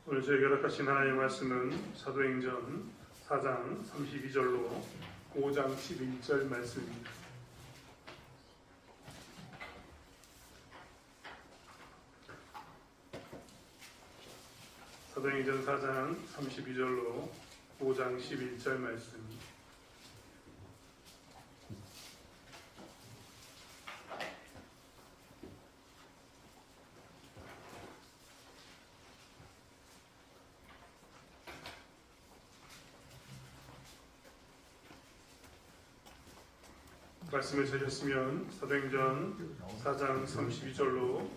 오늘 저희가 허락하신 하나님의 말씀은 사도행전 4장 32절로 5장 11절 말씀입니다. 사도행전 4장 32절로 5장 11절 말씀. 말씀을 찾으셨으면 사도행전 4장 32절로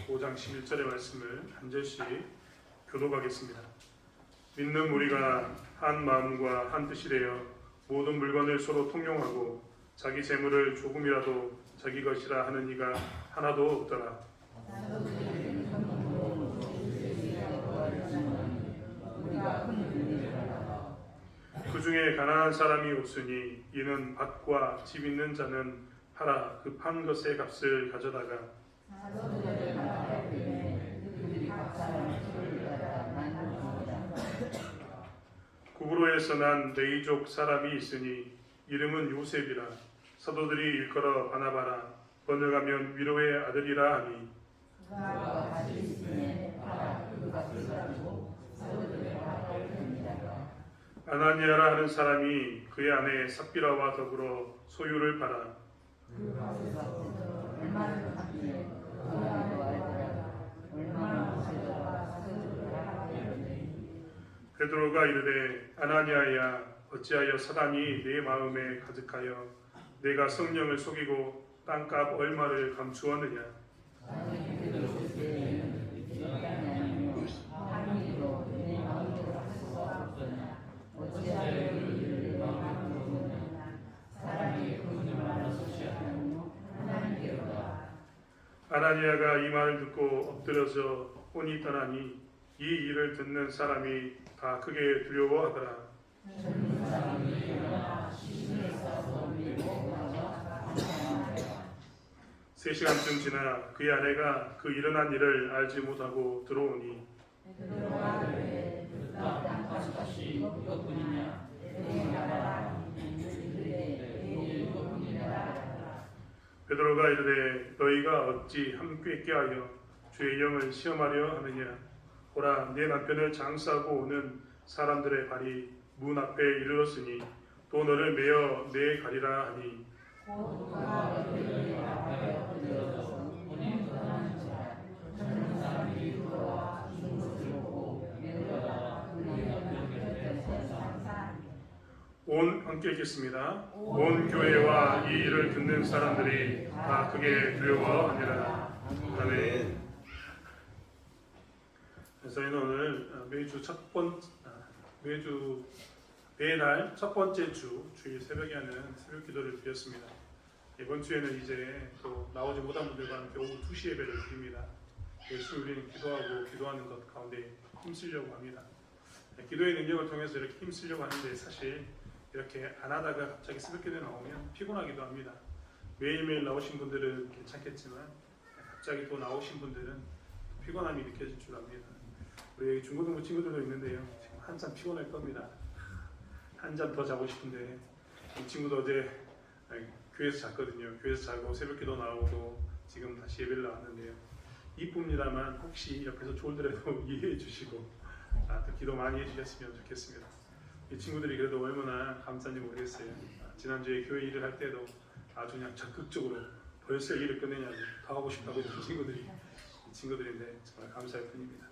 5장 11절의 말씀을 한 절씩 교독하겠습니다. 믿는 우리가 한 마음과 한 뜻이 되어 모든 물건을 서로 통용하고 자기 재물을 조금이라도 자기 것이라 하는 이가 하나도 없더라. 그 중에 가난한 사람이 없으니 이는 밭과 집 있는 자는 팔아 그 판 것의 값을 가져다가 구브로에서 난 레이족 사람이 있으니 이름은 요셉이라. 사도들이 일컬어 바나바라 번역하면 위로의 아들이라 하니 아나니아라 하는 사람이 그의 아내 삽비라와 더불어 소유를 팔아 베드로가 이르되 아나니아야 어찌하여 사단이 내 마음에 가득하여 내가 성령을 속이고 땅값 얼마를 감추었느냐. 아나니아가 이 말을 듣고 엎드려서 혼이 떠나니 이 일을 듣는 사람이 다 크게 두려워하더라. 세 시간쯤 지나 그의 아내가 그 일어난 일을 알지 못하고 들어오니 베드로가 이르되 너희가 어찌 함께 꾀하여 주의 영을 시험하려 하느냐. 보라 내 남편을 장사하고 오는 사람들의 발이 문 앞에 이르렀으니 또 너를 메어 내 가리라 하니 함께 읽겠습니다. 온 교회와 이 일을 듣는 사람들이 다 크게 두려워하니라. 아멘. 저희는 오늘 매달 첫 번째 주 주일 새벽에 하는 새벽 기도를 드렸습니다. 이번 주에는 이제 또 나오지 못한 분들과 함께 오후 2시 예배를 드립니다. 열심히 우리는 기도하고 기도하는 것 가운데 힘쓰려고 합니다. 기도의 능력을 통해서 이렇게 힘쓰려고 하는데 사실 이렇게 안 하다가 갑자기 새벽 기도에 나오면 피곤하기도 합니다. 매일매일 나오신 분들은 괜찮겠지만 갑자기 또 나오신 분들은 피곤함이 느껴질 줄 압니다. 우리 중고등부 친구들도 있는데요. 지금 한참 피곤할 겁니다. 한 잠 더 자고 싶은데 이 친구도 어제 교회에서 잤거든요. 교회에서 자고 새벽 기도 나오고 지금 다시 예배를 나왔는데요. 이쁩니다만 혹시 옆에서 졸더라도 이해해 주시고 또 기도 많이 해주셨으면 좋겠습니다. 이 친구들이 그래도 얼마나 감사한지 모르겠어요. 지난주에 교회 일을 할 때도 아주 그냥 적극적으로 벌써 일을 끝내냐고 더 하고 싶다고 했던 친구들인데 정말 감사할 뿐입니다.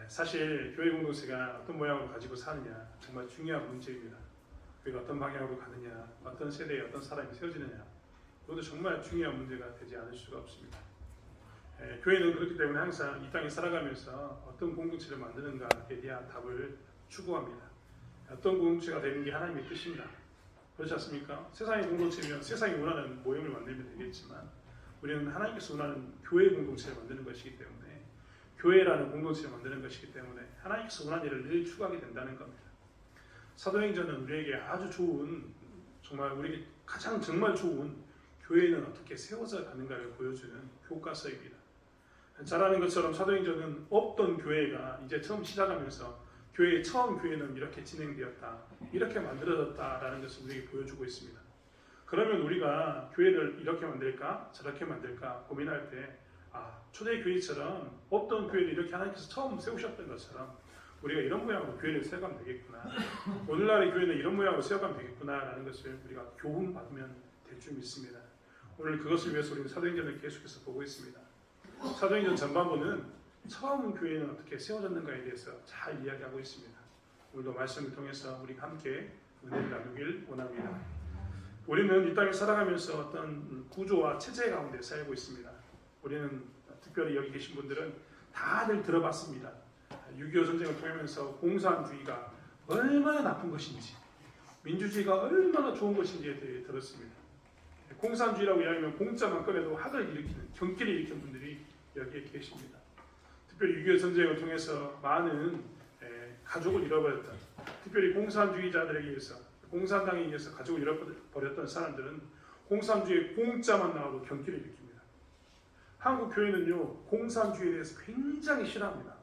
사실 교회 공동체가 어떤 모양으로 가지고 사느냐 정말 중요한 문제입니다. 교회가 어떤 방향으로 가느냐, 어떤 세대에 어떤 사람이 세워지느냐, 그것도 정말 중요한 문제가 되지 않을 수가 없습니다. 교회는 그렇기 때문에 항상 이 땅에 살아가면서 어떤 공동체를 만드는가에 대한 답을 추구합니다. 어떤 공동체가 되는 게 하나님의 뜻입니다. 그렇지 않습니까? 세상의 공동체면 세상이 원하는 모형을 만들면 되겠지만 우리는 하나님께서 원하는 교회 공동체를 만드는 것이기 때문에 교회라는 공동체를 만드는 것이기 때문에 하나님께서 원하는 일을 늘 추구하게 된다는 겁니다. 사도행전은 우리에게 아주 좋은, 정말 우리에게 가장 정말 좋은 교회는 어떻게 세워져 가는가를 보여주는 교과서입니다. 잘 아는 것처럼 사도행전은 없던 교회가 이제 처음 시작하면서 처음 교회는 이렇게 진행되었다, 이렇게 만들어졌다라는 것을 우리에게 보여주고 있습니다. 그러면 우리가 교회를 이렇게 만들까 저렇게 만들까 고민할 때 초대 교회처럼 없던 교회를 이렇게 하나님께서 처음 세우셨던 것처럼 우리가 이런 모양으로 교회를 세워가면 되겠구나, 오늘날의 교회는 이런 모양으로 세워가면 되겠구나라는 것을 우리가 교훈 받으면 될 줄 믿습니다. 오늘 그것을 위해서 우리는 사도행전을 계속해서 보고 있습니다. 사도행전 전반부는 처음 교회는 어떻게 세워졌는가에 대해서 잘 이야기하고 있습니다. 오늘도 말씀을 통해서 우리가 함께 은혜를 나누길 원합니다. 우리는 이 땅에 살아가면서 어떤 구조와 체제 가운데 살고 있습니다. 우리는 특별히 여기 계신 분들은 다들 들어봤습니다. 6.25 전쟁을 통하면서 공산주의가 얼마나 나쁜 것인지, 민주주의가 얼마나 좋은 것인지에 대해 들었습니다. 공산주의라고 이야기하면 공짜만 꺼내도 학을 일으키는, 경기를 일으키는 분들이 여기에 계십니다. 특별히 6.25 전쟁을 통해서 많은 가족을 잃어버렸던, 특별히 공산주의자들에게 의해서, 공산당에 의해서 가족을 잃어버렸던 사람들은 공산주의의 공짜만 나와도 경기를 일으킵니다. 한국 교회는요, 공산주의에 대해서 굉장히 싫어합니다.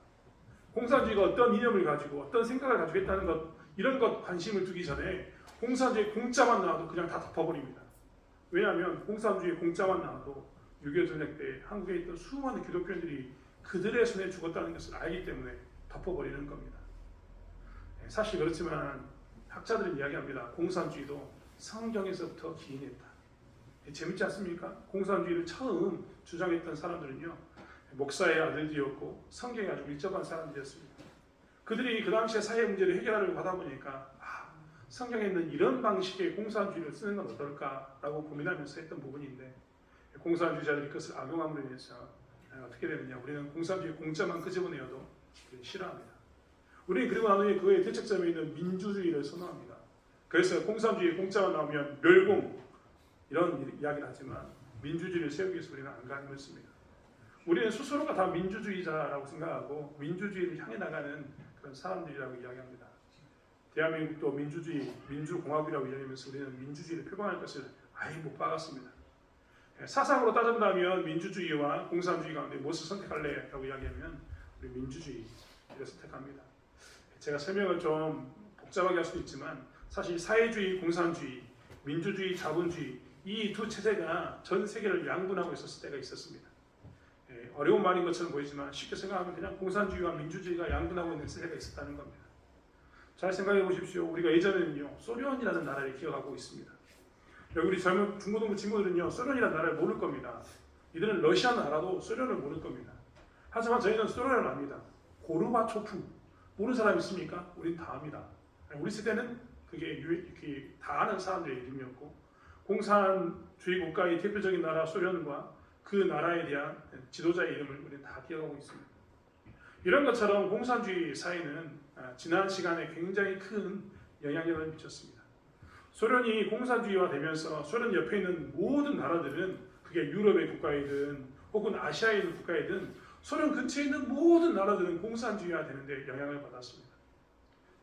공산주의가 어떤 이념을 가지고 어떤 생각을 가지고 있다는 것, 이런 것 관심을 두기 전에 공산주의 공짜만 나와도 그냥 다 덮어버립니다. 왜냐하면 공산주의 공짜만 나와도 6.25 전쟁 때 한국에 있던 수많은 기독교인들이 그들의 손에 죽었다는 것을 알기 때문에 덮어버리는 겁니다. 사실 그렇지만 학자들은 이야기합니다. 공산주의도 성경에서부터 기인했다. 재밌지 않습니까? 공산주의를 처음 주장했던 사람들은요, 목사의 아들들이었고 성경에 아주 밀접한 사람들이었습니다. 그들이 그 당시에 사회 문제를 해결하려고 하다 보니까 성경에 있는 이런 방식의 공산주의를 쓰는 건 어떨까라고 고민하면서 했던 부분인데, 공산주의자들이 그것을 악용함으로 인해서 어떻게 되느냐, 우리는 공산주의 공짜만 끄집어내어도 싫어합니다. 우리는 그리고 난 후에 그의 대척점에 있는 민주주의를 선호합니다. 그래서 공산주의 공짜만 나오면 멸공, 이런 이야기를 하지만 민주주의를 세우기 위해서 우리는 안간힘을 씁니다. 우리는 스스로가 다 민주주의자라고 생각하고 민주주의를 향해 나가는 그런 사람들이라고 이야기합니다. 대한민국도 민주주의, 민주공화국이라고 이야기하면서 우리는 민주주의를 표방할 것을 아예 못 박았습니다. 사상으로 따진다면 민주주의와 공산주의 가운데 무엇을 선택할래? 라고 이야기하면 우리 민주주의를 선택합니다. 제가 설명을 좀 복잡하게 할 수도 있지만 사실 사회주의, 공산주의, 민주주의, 자본주의, 이 두 체제가 전 세계를 양분하고 있었을 때가 있었습니다. 어려운 말인 것처럼 보이지만 쉽게 생각하면 그냥 공산주의와 민주주의가 양분하고 있는 세대가 있었다는 겁니다. 잘 생각해 보십시오. 우리가 예전에는요, 소련이라는 나라를 기억하고 있습니다. 여기 우리 젊은 중고등부 친구들은요, 소련이라는 나라를 모를 겁니다. 이들은 러시아는 알아도 소련을 모를 겁니다. 하지만 저희는 소련을 압니다. 고르바초프, 모르는 사람 있습니까? 우린 다 압니다. 우리 세대는 그게 다 아는 사람들의 이름이었고, 공산주의 국가의 대표적인 나라 소련과 그 나라에 대한 지도자의 이름을 우리는 다 기억하고 있습니다. 이런 것처럼 공산주의 사회는 지난 시간에 굉장히 큰 영향력을 미쳤습니다. 소련이 공산주의화 되면서 소련 옆에 있는 모든 나라들은, 그게 유럽의 국가이든 혹은 아시아에 있는 국가이든 소련 근처에 있는 모든 나라들은 공산주의화 되는데 영향을 받았습니다.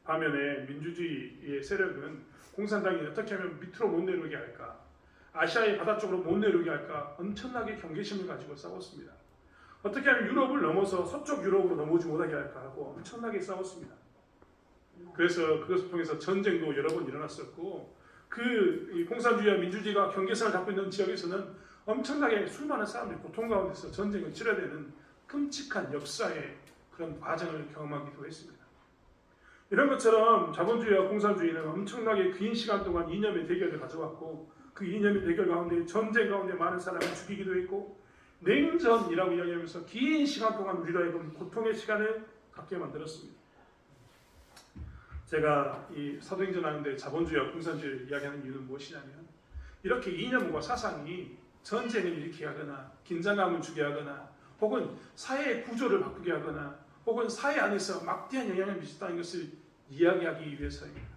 반면에 민주주의의 세력은 공산당이 어떻게 하면 밑으로 못 내려오게 할까, 아시아의 바다 쪽으로 못 내려오게 할까 엄청나게 경계심을 가지고 싸웠습니다. 어떻게 하면 유럽을 넘어서 서쪽 유럽으로 넘어오지 못하게 할까 하고 엄청나게 싸웠습니다. 그래서 그것을 통해서 전쟁도 여러 번 일어났었고, 그 공산주의와 민주주의가 경계선을 잡고 있는 지역에서는 엄청나게 수많은 사람들이 고통 가운데서 전쟁을 치러야 되는 끔찍한 역사의 그런 과정을 경험하기도 했습니다. 이런 것처럼 자본주의와 공산주의는 엄청나게 긴 시간 동안 이념의 대결을 가져왔고, 그 이념의 대결 가운데 전쟁 가운데 많은 사람을 죽이기도 했고, 냉전이라고 이야기하면서 긴 시간 동안 우리로 하여금 고통의 시간을 갖게 만들었습니다. 제가 이 사도행전 하는데 자본주의와 공산주의를 이야기하는 이유는 무엇이냐면, 이렇게 이념과 사상이 전쟁을 일으키게 하거나 긴장감을 주게 하거나 혹은 사회의 구조를 바꾸게 하거나 혹은 사회 안에서 막대한 영향을 미쳤다는 것을 이야기하기 위해서입니다.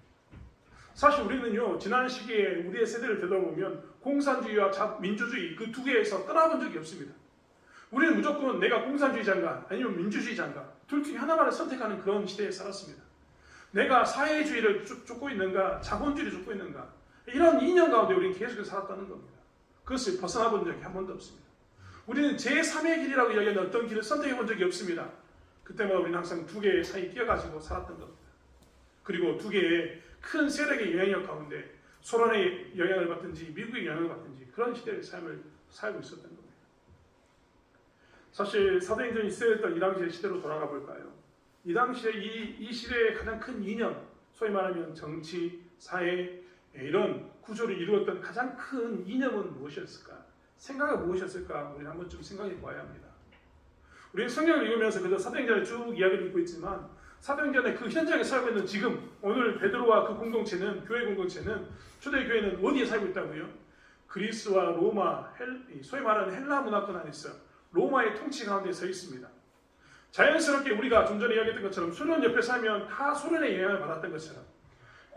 사실 우리는요, 지난 시기에 우리의 세대를 되돌아보면 공산주의와 민주주의 그 두 개에서 떠나본 적이 없습니다. 우리는 무조건 내가 공산주의자인가 아니면 민주주의자인가 둘 중에 하나만을 선택하는 그런 시대에 살았습니다. 내가 사회주의를 쫓고 있는가 자본주의를 쫓고 있는가, 이런 이념 가운데 우리는 계속해서 살았다는 겁니다. 그것을 벗어나 본 적이 한 번도 없습니다. 우리는 제3의 길이라고 이야기하는 어떤 길을 선택해 본 적이 없습니다. 그때마다 우리는 항상 두 개의 사이 뛰어가지고 살았던 겁니다. 그리고 두 개의 큰 세력의 영향력 가운데 소련의 영향을 받든지 미국의 영향을 받든지 그런 시대의 삶을 살고 있었던 겁니다. 사실 사도행전이 쓰여졌던 이 당시의 시대로 돌아가 볼까요? 이 당시에 이 시대의 가장 큰 이념, 소위 말하면 정치, 사회 이런 구조를 이루었던 가장 큰 이념은 무엇이었을까? 생각은 무엇이었을까? 우리는 한번 좀 생각해 보아야 합니다. 우리는 성경을 읽으면서 그저 사도행전의 쭉 이야기를 읽고 있지만 사도행전의 그 현장에 살고 있는 지금 오늘 베드로와 그 공동체는 교회 공동체는 초대교회는 어디에 살고 있다고요? 그리스와 로마, 소위 말하는 헬라 문화권 안에서 로마의 통치 가운데 서 있습니다. 자연스럽게 우리가 좀 전에 이야기했던 것처럼 소련 옆에 살면 다 소련의 영향을 받았던 것처럼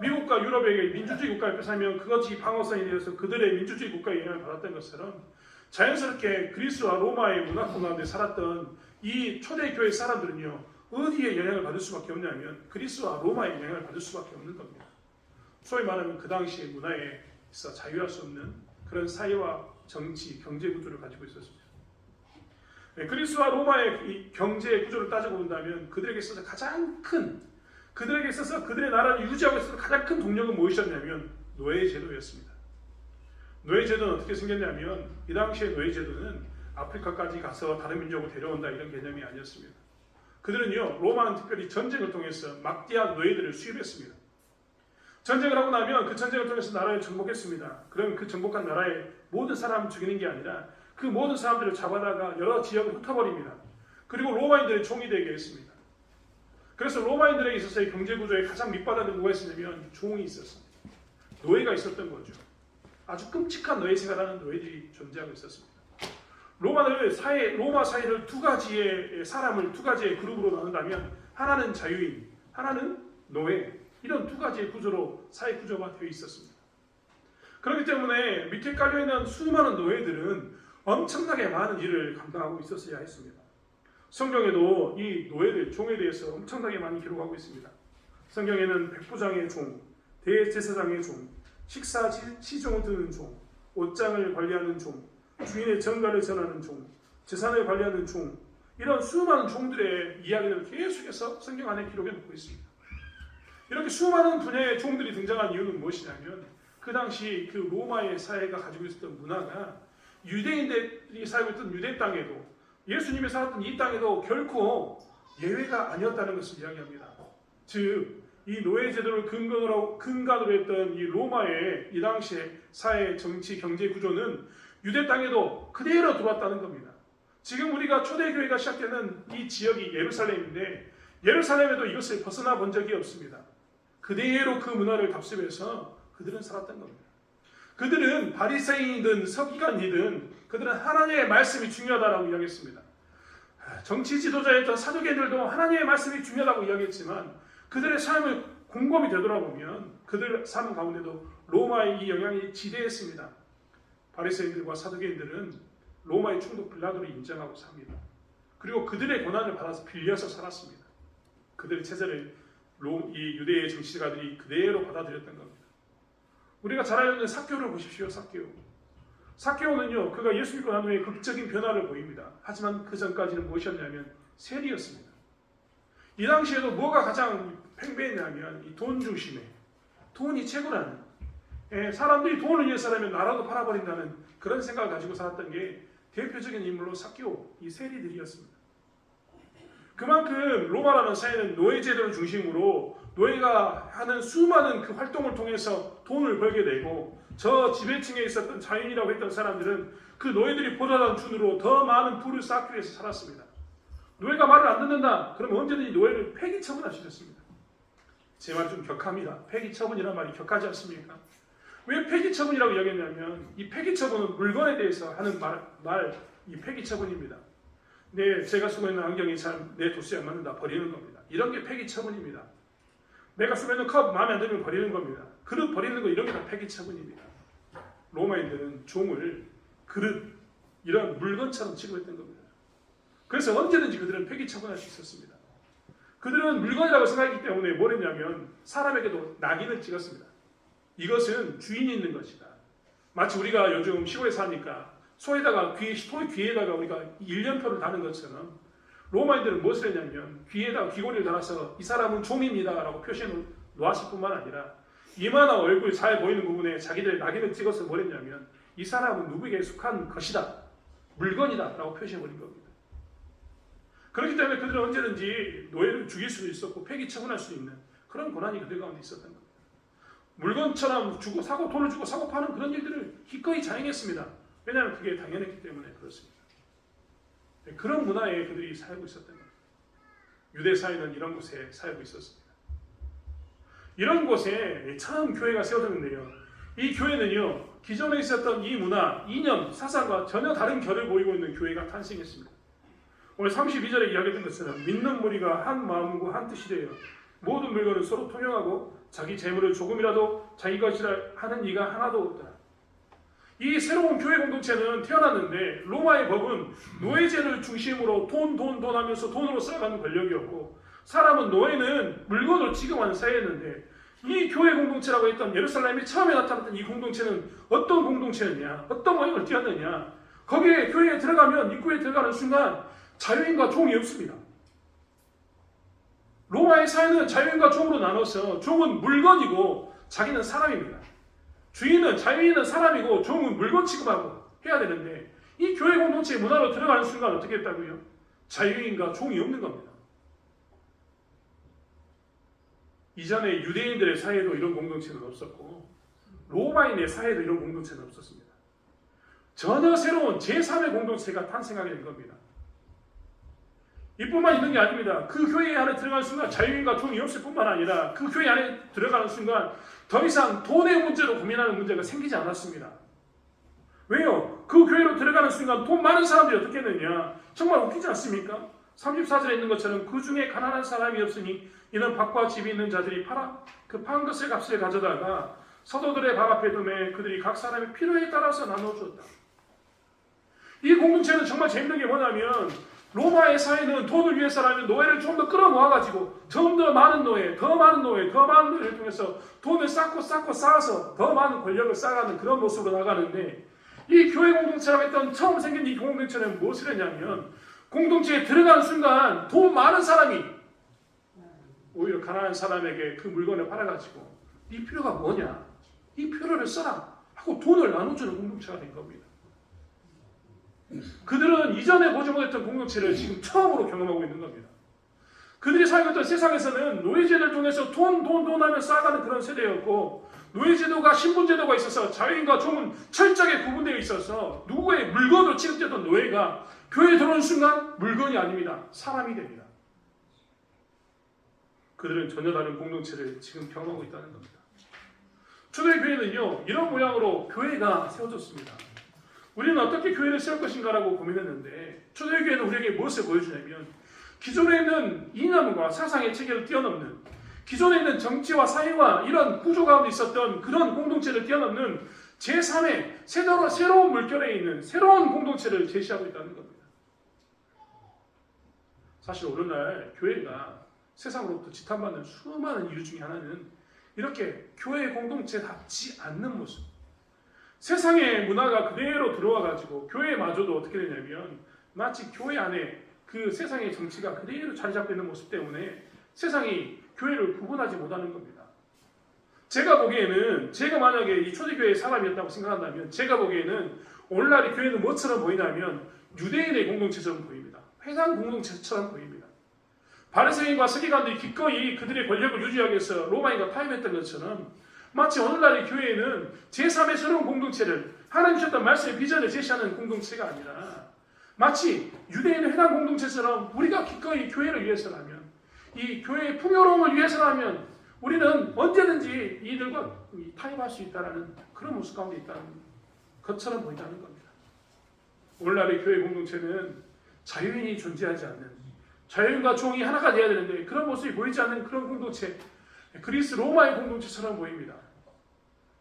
미국과 유럽의 민주주의 국가 옆에 살면 그것이 방어선이 되어서 그들의 민주주의 국가의 영향을 받았던 것처럼 자연스럽게 그리스와 로마의 문화권 가운데 살았던 이 초대교회 사람들은요 어디에 영향을 받을 수밖에 없냐면 그리스와 로마의 영향을 받을 수밖에 없는 겁니다. 소위 말하면 그 당시의 문화에 있어 자유할 수 없는 그런 사회와 정치, 경제 구조를 가지고 있었습니다. 그리스와 로마의 이 경제 구조를 따지고 본다면 그들에게 있어서 가장 큰 그들에게 있어서 그들의 나라를 유지하고 있어서 가장 큰 동력은 무엇이었냐면 노예제도였습니다. 노예제도는 어떻게 생겼냐면 이 당시의 노예제도는 아프리카까지 가서 다른 민족을 데려온다 이런 개념이 아니었습니다. 그들은요 로마는 특별히 전쟁을 통해서 막대한 노예들을 수입했습니다. 전쟁을 하고 나면 그 전쟁을 통해서 나라를 정복했습니다. 그럼 그 정복한 나라의 모든 사람을 죽이는 게 아니라 그 모든 사람들을 잡아다가 여러 지역을 흩어버립니다. 그리고 로마인들의 종이 되게 했습니다. 그래서 로마인들에게 있어서의 경제구조에 가장 밑바닥에 누가 있었냐면 종이 있었습니다. 노예가 있었던 거죠. 아주 끔찍한 노예 생활하는 노예들이 존재하고 있었습니다. 로마 사회를 두 가지의 사람을 두 가지의 그룹으로 나눈다면 하나는 자유인, 하나는 노예 이런 두 가지의 구조로 사회 구조가 되어 있었습니다. 그렇기 때문에 밑에 깔려있는 수많은 노예들은 엄청나게 많은 일을 감당하고 있었어야 했습니다. 성경에도 이 노예들, 종에 대해서 엄청나게 많이 기록하고 있습니다. 성경에는 백부장의 종, 대제사장의 종, 식사 시종을 드는 종, 옷장을 관리하는 종, 주인의 정가를 전하는 종, 재산을 관리하는 종 이런 수많은 종들의 이야기를 계속해서 성경 안에 기록해 놓고 있습니다. 이렇게 수많은 분야의 종들이 등장한 이유는 무엇이냐면 그 당시 그 로마의 사회가 가지고 있었던 문화가 유대인들이 살고 있던 유대 땅에도 예수님이 살았던 이 땅에도 결코 예외가 아니었다는 것을 이야기합니다. 즉, 이 노예제도를 근간으로 했던 이 로마의 이 당시의 사회, 정치, 경제 구조는 유대 땅에도 그대로 들어왔다는 겁니다. 지금 우리가 초대교회가 시작되는 이 지역이 예루살렘인데 예루살렘에도 이것을 벗어나 본 적이 없습니다. 그대로 그 문화를 답습해서 그들은 살았던 겁니다. 그들은 바리새인이든 서기관이든 그들은 하나님의 말씀이 중요하다고 이야기했습니다. 정치 지도자였던 사두개인들도 하나님의 말씀이 중요하다고 이야기했지만 그들의 삶을 곰곰이 되돌아보면 그들 삶 가운데도 로마의 이 영향이 지대했습니다. 바리새인들과 사두개인들은 로마의 충독 빌라도를 인정하고 삽니다. 그리고 그들의 권한을 받아서 빌려서 살았습니다. 그들의 체제를 이 유대의 정치가들이 그대로 받아들였던 겁니다. 우리가 잘 알고 있는 삭개오를 보십시오. 삭개오는요, 그가 예수 믿고 난 후에 극적인 변화를 보입니다. 하지만 그 전까지는 무엇이었냐면 세리였습니다. 이 당시에도 뭐가 가장 팽배했냐면 이 돈 중심에 돈이 최고라는 사람들이 돈을 위해 살면 나라도 팔아버린다는 그런 생각을 가지고 살았던 게 대표적인 인물로 삭개오, 이 세리들이었습니다. 그만큼 로마라는 사회는 노예제도를 중심으로 노예가 하는 수많은 그 활동을 통해서 돈을 벌게 되고 저 지배층에 있었던 자연이라고 했던 사람들은 그 노예들이 보다던 준으로 더 많은 부를 쌓기 위해서 살았습니다. 노예가 말을 안 듣는다. 그러면 언제든지 노예를 폐기 처분하시겠습니다. 제 말 좀 격합니다. 폐기 처분이란 말이 격하지 않습니까? 왜 폐기 처분이라고 이야기했냐면 이 폐기 처분은 물건에 대해서 하는 이 폐기 처분입니다. 제가 쓰고 있는 안경이 잘 내 도수에 안 맞는다. 버리는 겁니다. 이런 게 폐기 처분입니다. 내가 쓰고 있는 컵 마음에 안 들면 버리는 겁니다. 그릇 버리는 거 이런 게 다 폐기 처분입니다. 로마인들은 종을 그릇 이런 물건처럼 취급했던 겁니다. 그래서 언제든지 그들은 폐기 처분할 수 있었습니다. 그들은 물건이라고 생각했기 때문에 뭘 했냐면 사람에게도 낙인을 찍었습니다. 이것은 주인이 있는 것이다. 마치 우리가 요즘 시골에 사니까 소에다가 소의 귀에다가 우리가 일련표를 다는 것처럼 로마인들은 무엇을 했냐면 귀에다가 귀걸이를 달아서 이 사람은 종입니다라고 표시해 놓았을 뿐만 아니라 이마나 얼굴 잘 보이는 부분에 자기들의 낙인을 찍어서 뭘 했냐면 이 사람은 누구에게 속한 것이다, 물건이다 라고 표시해버린 겁니다. 그렇기 때문에 그들은 언제든지 노예를 죽일 수도 있었고 폐기 처분할 수 있는 그런 권한이 그들 가운데 있었던 겁니다. 물건처럼 주고 사고, 돈을 주고 사고 파는 그런 일들을 기꺼이 자행했습니다. 왜냐하면 그게 당연했기 때문에 그렇습니다. 그런 문화에 그들이 살고 있었던 겁니다. 유대 사회는 이런 곳에 살고 있었습니다. 이런 곳에 처음 교회가 세워졌는데요. 이 교회는요, 기존에 있었던 이 문화, 이념, 사상과 전혀 다른 결을 보이고 있는 교회가 탄생했습니다. 오늘 32절에 이야기했던 것처럼 믿는 무리가 한 마음과 한 뜻이 되어 모든 물건을 서로 통용하고 자기 재물을 조금이라도 자기 것이라 하는 이가 하나도 없다. 이 새로운 교회 공동체는 태어났는데 로마의 법은 노예제를 중심으로 돈 하면서 돈으로 쌓아가는 권력이었고 사람은 노예는 물건으로 취급하는 사회였는데 이 교회 공동체라고 했던 예루살렘이 처음에 나타났던 이 공동체는 어떤 공동체였냐, 어떤 모양을 띄었느냐. 거기에 교회에 들어가면 입구에 들어가는 순간 자유인과 종이 없습니다. 로마의 사회는 자유인과 종으로 나눠서 종은 물건이고 자기는 사람입니다. 주인은 자유인은 사람이고 종은 물건 취급하고 해야 되는데 이 교회 공동체의 문화로 들어가는 순간 어떻게 했다고요? 자유인과 종이 없는 겁니다. 이전에 유대인들의 사회도 이런 공동체는 없었고 로마인의 사회도 이런 공동체는 없었습니다. 전혀 새로운 제3의 공동체가 탄생하게 된 겁니다. 이뿐만 있는 게 아닙니다. 그 교회 안에 들어가는 순간 자유인과 종이 없을 뿐만 아니라 그 교회 안에 들어가는 순간 더 이상 돈의 문제로 고민하는 문제가 생기지 않았습니다. 왜요? 그 교회로 들어가는 순간 돈 많은 사람들이 어떻게 했느냐? 정말 웃기지 않습니까? 34절에 있는 것처럼 그 중에 가난한 사람이 없으니 이는 밭과 집이 있는 자들이 그 판 것의 값을 가져다가 서도들의 밥 앞에 두매 그들이 각 사람의 필요에 따라서 나눠주었다. 이 공동체는 정말 재밌는 게 뭐냐면 로마의 사회는 돈을 위해서라면 노예를 좀 더 끌어모아가지고 좀 더 많은 노예, 더 많은 노예를 통해서 돈을 쌓고 쌓아서 더 많은 권력을 쌓아가는 그런 모습으로 나가는데 이 교회 공동체라고 했던 처음 생긴 이 공동체는 무엇을 했냐면 공동체에 들어가는 순간 돈 많은 사람이 오히려 가난한 사람에게 그 물건을 팔아가지고 이 필요가 뭐냐? 이 필요를 써라 하고 돈을 나눠주는 공동체가 된 겁니다. 그들은 이전에 보지 못했던 공동체를 지금 처음으로 경험하고 있는 겁니다. 그들이 살고 있던 세상에서는 노예제를 통해서 돈 하며 쌓아가는 그런 세대였고 노예제도가 신분제도가 있어서 자유인과 종은 철저하게 구분되어 있어서 누구의 물건으로 취급되던 노예가 교회에 들어오는 순간 물건이 아닙니다. 사람이 됩니다. 그들은 전혀 다른 공동체를 지금 경험하고 있다는 겁니다. 초대교회는요 이런 모양으로 교회가 세워졌습니다. 우리는 어떻게 교회를 세울 것인가라고 고민했는데 초대교회는 우리에게 무엇을 보여주냐면 기존에 있는 이념과 사상의 체계를 뛰어넘는 기존에 있는 정치와 사회와 이런 구조 가운데 있었던 그런 공동체를 뛰어넘는 제3의 새로운 물결에 있는 새로운 공동체를 제시하고 있다는 겁니다. 사실 오늘날 교회가 세상으로부터 지탄받는 수많은 이유 중에 하나는 이렇게 교회 공동체답지 않는 모습, 세상의 문화가 그대로 들어와가지고 교회마저도 어떻게 되냐면 마치 교회 안에 그 세상의 정치가 그대로 자리 잡고 있는 모습 때문에 세상이 교회를 구분하지 못하는 겁니다. 제가 보기에는 제가 만약에 이 초대교회의 사람이었다고 생각한다면 제가 보기에는 오늘날의 교회는 뭐처럼 보이냐면 유대인의 공동체처럼 보입니다. 회당 공동체처럼 보입니다. 바리새인과 서기관들이 기꺼이 그들의 권력을 유지하기 위해서 로마인과 타협했던 것처럼 마치 오늘날의 교회에는 제3의 새로운 공동체를 하나님 주셨던 말씀의 비전을 제시하는 공동체가 아니라 마치 유대인의 회당 공동체처럼 우리가 기꺼이 교회를 위해서라면 이 교회의 풍요로움을 위해서라면 우리는 언제든지 이들과 타협할 수 있다는 그런 모습 가운데 있다는 것처럼 보인다는 겁니다. 오늘날의 교회 공동체는 자유인이 존재하지 않는 자유인과 종이 하나가 되어야 되는데 그런 모습이 보이지 않는 그런 공동체 그리스 로마의 공동체처럼 보입니다.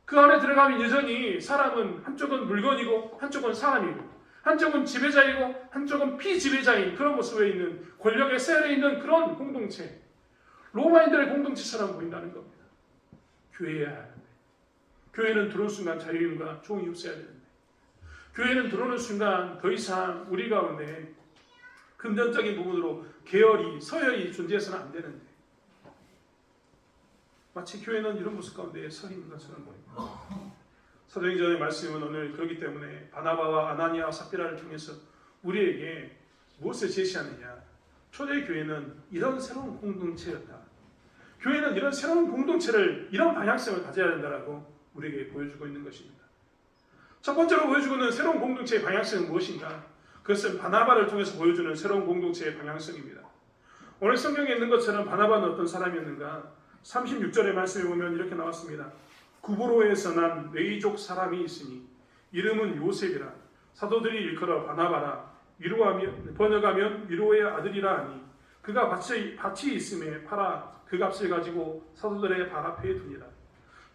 그 안에 들어가면 여전히 사람은 한쪽은 물건이고 한쪽은 사람이고 한쪽은 지배자이고 한쪽은 피지배자인 그런 모습에 있는 권력의 세력에 있는 그런 공동체 로마인들의 공동체처럼 보인다는 겁니다. 교회여야 하는데 교회는 들어올 순간 자유인과 종이 없어야 되는데 교회는 들어오는 순간 더 이상 우리 가운데 금전적인 부분으로 계열이, 서열이 존재해서는 안 되는데 마치 교회는 이런 모습 가운데 서 있는 것처럼 보입니다. 사도행전의 말씀은 오늘 그렇기 때문에 바나바와 아나니아와 삽비라를 통해서 우리에게 무엇을 제시하느냐. 초대교회는 이런 새로운 공동체였다. 교회는 이런 새로운 공동체를, 이런 방향성을 가져야 된다라고 우리에게 보여주고 있는 것입니다. 첫 번째로 보여주고는 새로운 공동체의 방향성은 무엇인가? 그것은 바나바를 통해서 보여주는 새로운 공동체의 방향성입니다. 오늘 성경에 있는 것처럼 바나바는 어떤 사람이었는가? 36절의 말씀에 보면 이렇게 나왔습니다. 구브로에서 난 레이족 사람이 있으니 이름은 요셉이라. 사도들이 일컬어 바나바라. 번역하면 위로의 아들이라 하니 그가 밭이 있음에 팔아 그 값을 가지고 사도들의 발 앞에 두니라.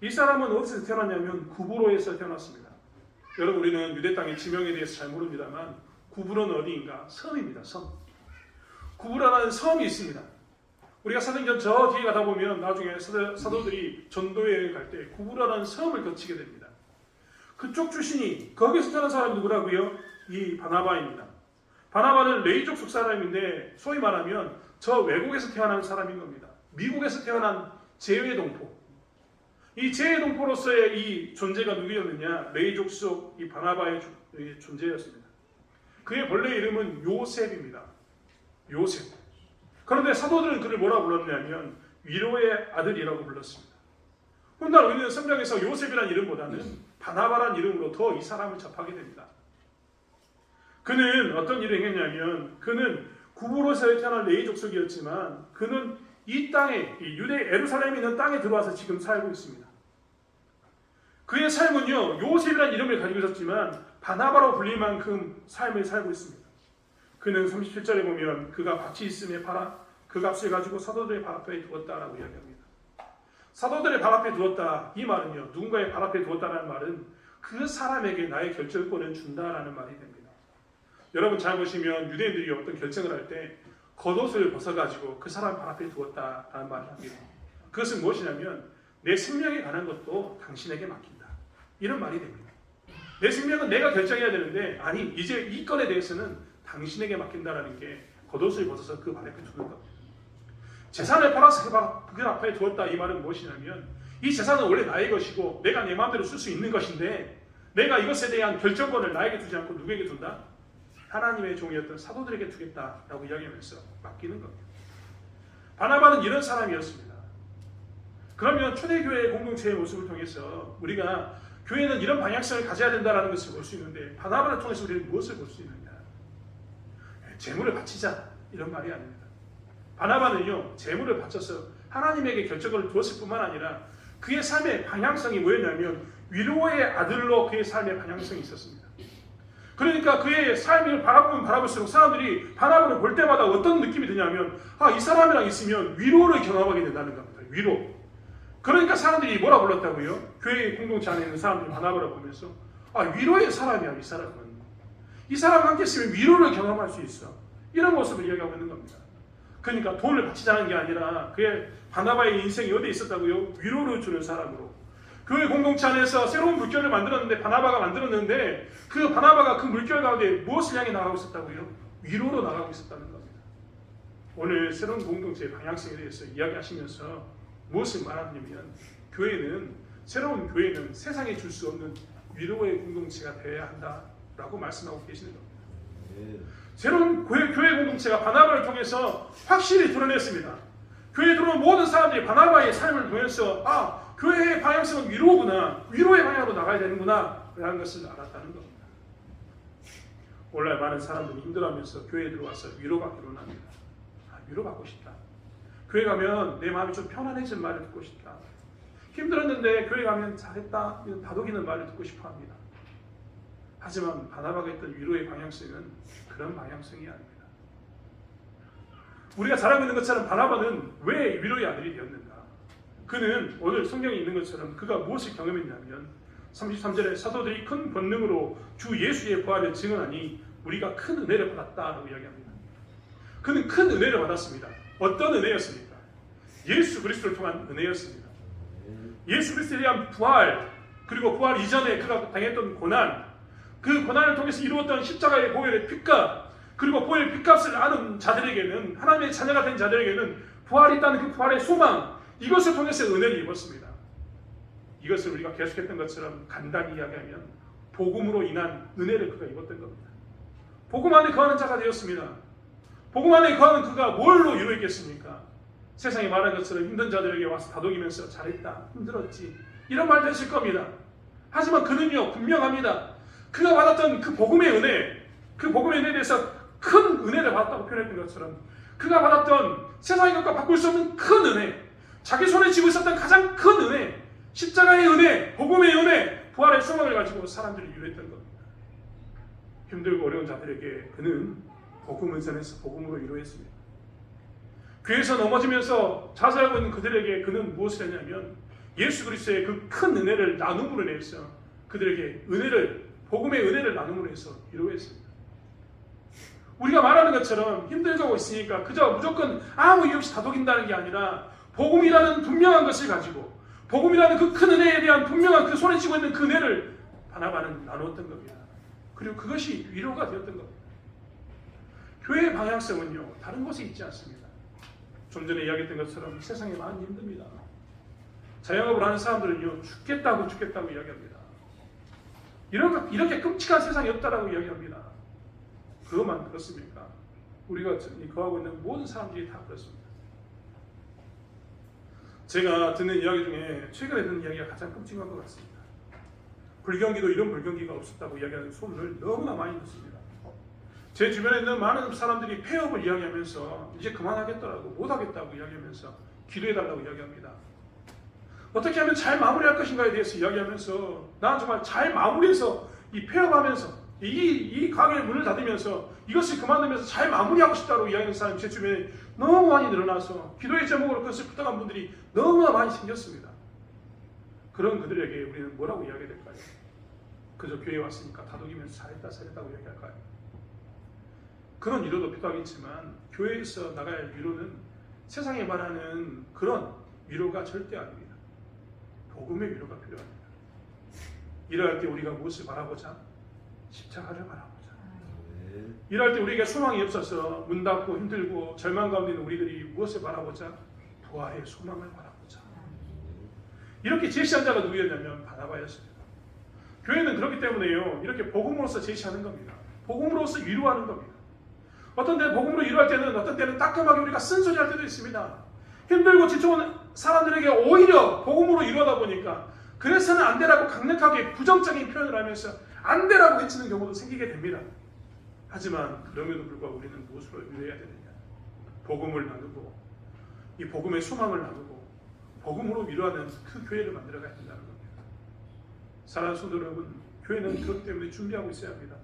이 사람은 어디서 태어났냐면 구브로에서 태어났습니다. 여러분, 우리는 유대 땅의 지명에 대해서 잘 모릅니다만 구브로는 어디인가? 섬입니다. 섬. 구브라라는 섬이 있습니다. 우리가 사도행전 저 뒤에 가다 보면 나중에 사도들이 전도여행을 갈 때 구브라라는 섬을 거치게 됩니다. 그쪽 출신이, 거기서 태어난 사람이 누구라고요? 이 바나바입니다. 바나바는 레이족 속 사람인데 소위 말하면 저 외국에서 태어난 사람인 겁니다. 미국에서 태어난 재외동포. 이 재외동포로서의 이 존재가 누구였느냐? 레이족 속 이 바나바의 존재였습니다. 그의 본래 이름은 요셉입니다. 요셉. 그런데 사도들은 그를 뭐라고 불렀냐면 위로의 아들이라고 불렀습니다. 훗날 우리는 성경에서 요셉이라는 이름보다는 바나바라는 이름으로 더 이 사람을 접하게 됩니다. 그는 어떤 일을 행했냐면 그는 구브로에서 태어난 레위 족속이었지만 그는 이 땅에, 이 유대 예루살렘에 있는 땅에 들어와서 지금 살고 있습니다. 그의 삶은요, 요셉이라는 이름을 가지고 있었지만 바나바로 불릴 만큼 삶을 살고 있습니다. 그는 37절에 보면 그가 밭이 있음에 팔아 그 값을 가지고 사도들의 발 앞에 두었다라고 이야기합니다. 사도들의 발 앞에 두었다, 이 말은요, 누군가의 발 앞에 두었다라는 말은 그 사람에게 나의 결정권을 준다라는 말이 됩니다. 여러분 잘 보시면 유대인들이 어떤 결정을 할 때 겉옷을 벗어가지고 그 사람 발 앞에 두었다라는 말을 합니다. 그것은 무엇이냐면 내 생명에 관한 것도 당신에게 맡긴다, 이런 말이 됩니다. 내 생명은 내가 결정해야 되는데 아니, 이제 이 건에 대해서는 당신에게 맡긴다라는 게 겉옷을 벗어서 그 발 앞에 두는 겁니다. 재산을 팔아서 그 앞에 두었다, 이 말은 무엇이냐면 이 재산은 원래 나의 것이고 내가 내 마음대로 쓸 수 있는 것인데 내가 이것에 대한 결정권을 나에게 두지 않고 누구에게 둔다? 하나님의 종이었던 사도들에게 두겠다라고 이야기하면서 맡기는 겁니다. 바나바는 이런 사람이었습니다. 그러면 초대교회의 공동체의 모습을 통해서 우리가 교회는 이런 방향성을 가져야 된다는 것을 볼 수 있는데 바나바를 통해서 우리는 무엇을 볼 수 있느냐? 재물을 바치자, 이런 말이 아닙니다. 바나바는요, 재물을 바쳐서 하나님에게 결정을 두었을 뿐만 아니라 그의 삶의 방향성이 뭐였냐면 위로의 아들로 그의 삶의 방향성이 있었습니다. 그러니까 그의 삶을 바라보면 바라볼수록 사람들이 바나바를 볼 때마다 어떤 느낌이 드냐면 이 사람이랑 있으면 위로를 경험하게 된다는 겁니다. 위로. 그러니까 사람들이 뭐라 불렀다고요? 교회 공동체 안에 있는 사람들이 바나바를 보면서 위로의 사람이야, 이 사람은. 이 사람과 함께 있으면 위로를 경험할 수 있어. 이런 모습을 이야기하고 있는 겁니다. 그러니까 돈을 바치자는 게 아니라 그의 바나바의 인생이 어디에 있었다고요? 위로를 주는 사람으로. 교회 공동체 안에서 새로운 물결을 만들었는데 바나바가 만들었는데 그 바나바가 그 물결 가운데 무엇을 향해 나가고 있었다고요? 위로로 나가고 있었다는 겁니다. 오늘 새로운 공동체의 방향성에 대해서 이야기하시면서 무엇을 말하냐면 새로운 교회는 세상에 줄 수 없는 위로의 공동체가 되어야 한다라고 말씀하고 계시는 겁니다. 새로운 교회 공동체가 바나바를 통해서 확실히 드러냈습니다. 교회에 들어온 모든 사람들이 바나바의 삶을 보면서 교회의 방향성은 위로구나, 위로의 방향으로 나가야 되는구나 라는 것을 알았다는 겁니다. 오늘날 많은 사람들이 힘들어하면서 교회에 들어와서 위로받기로 합니다. 위로받고 싶다. 교회 가면 내 마음이 좀 편안해진 말을 듣고 싶다. 힘들었는데 교회 가면 잘했다, 이런 다독이는 말을 듣고 싶어 합니다. 하지만 바나바가 했던 위로의 방향성은 그런 방향성이 아닙니다. 우리가 잘 알고 있는 것처럼 바나바는 왜 위로의 아들이 되었는가? 그는 오늘 성경에 있는 것처럼 그가 무엇을 경험했냐면 33절에 사도들이 큰 권능으로 주 예수의 부활을 증언하니 우리가 큰 은혜를 받았다라고 이야기합니다. 그는 큰 은혜를 받았습니다. 어떤 은혜였습니까? 예수 그리스도를 통한 은혜였습니다. 예수 그리스도에 대한 부활, 그리고 부활 이전에 그가 당했던 고난, 그 고난을 통해서 이루었던 십자가의 보혈의 핏값, 그리고 보혈의 핏값을 아는 자들에게는, 하나님의 자녀가 된 자들에게는 부활이 있다는 그 부활의 소망, 이것을 통해서 은혜를 입었습니다. 이것을 우리가 계속했던 것처럼 간단히 이야기하면 복음으로 인한 은혜를 그가 입었던 겁니다. 복음 안에 거하는 자가 되었습니다. 복음 안에 거하는 그가 뭘로 이루었겠습니까? 세상에 말한 것처럼 힘든 자들에게 와서 다독이면서 잘했다, 힘들었지, 이런 말도 했을 겁니다. 하지만 그는요, 분명합니다. 그가 받았던 그 복음의 은혜, 그 복음의 은혜에 대해서 큰 은혜를 받았다고 표현했던 것처럼 그가 받았던 세상의 것과 바꿀 수 없는 큰 은혜, 자기 손에 쥐고 있었던 가장 큰 은혜, 십자가의 은혜, 복음의 은혜, 부활의 소망을 가지고 사람들을 위로했던 겁니다. 힘들고 어려운 자들에게 그는 복음을 전해서 복음으로 위로했습니다. 교회에서 넘어지면서 자살하고 있는 그들에게 그는 무엇을 했냐면 예수 그리스도의 그 큰 은혜를 나눔으로 인해서 그들에게 은혜를, 복음의 은혜를 나눔으로 해서 위로했습니다. 우리가 말하는 것처럼 힘들고 있으니까 그저 무조건 아무 이유 없이 다독인다는 게 아니라 복음이라는 분명한 것을 가지고 복음이라는 그 큰 은혜에 대한 분명한 그 손에 쥐고 있는 그 은혜를 바나바는 나누었던 겁니다. 그리고 그것이 위로가 되었던 겁니다. 교회의 방향성은요, 다른 곳에 있지 않습니다. 좀 전에 이야기했던 것처럼 세상에 많이 힘듭니다. 자영업을 하는 사람들은요, 죽겠다고 이야기합니다. 이렇게 끔찍한 세상이 없다라고 이야기합니다. 그것만 그렇습니까? 우리가 거하고 있는 모든 사람들이 다 그렇습니다. 제가 듣는 이야기 중에 최근에 듣는 이야기가 가장 끔찍한 것 같습니다. 불경기도 이런 불경기가 없었다고 이야기하는 소문을 너무나 많이 듣습니다. 제 주변에 있는 많은 사람들이 폐업을 이야기하면서 이제 그만하겠더라고, 못하겠다고 이야기하면서 기도해달라고 이야기합니다. 어떻게 하면 잘 마무리할 것인가에 대해서 이야기하면서 나는 정말 잘 마무리해서 이 폐업하면서 이 가게의 문을 닫으면서 이것을 그만두면서 잘 마무리하고 싶다고 이야기하는 사람이 제 주변에 너무 많이 늘어나서 기도의 제목으로 그것을 부탁한 분들이 너무나 많이 생겼습니다. 그런 그들에게 우리는 뭐라고 이야기해야 될까요? 그저 교회에 왔으니까 다독이면서 잘했다고 이야기할까요? 그런 위로도 필요하겠지만 교회에서 나가야 할 위로는 세상에 말하는 그런 위로가 절대 아닙니다. 복음의 위로가 필요합니다. 일할 때 우리가 무엇을 바라보자? 십자가를 바라보자. 일할 때 우리에게 소망이 없어서 문 닫고 힘들고 절망 가운데 있는 우리들이 무엇을 바라보자? 부활의 소망을 바라보자. 이렇게 제시한 자가 누구였냐면 바나바였습니다. 교회는 그렇기 때문에요, 이렇게 복음으로서 제시하는 겁니다. 복음으로서 위로하는 겁니다. 어떤 때는 복음으로 위로할 때는, 어떤 때는 따끔하게 우리가 쓴소리할 때도 있습니다. 힘들고 지쳐온 사람들에게 오히려 복음으로 위로하다 보니까 그래서는 안 되라고 강력하게 부정적인 표현을 하면서 안 되라고 외치는 경우도 생기게 됩니다. 하지만 그럼에도 불구하고 우리는 무엇으로 위로해야 되느냐? 복음을 나누고 이 복음의 소망을 나누고 복음으로 위로하는 그 교회를 만들어가야 된다는 겁니다. 사랑하는 성도 여러분, 교회는 그렇기 때문에 준비하고 있어야 합니다.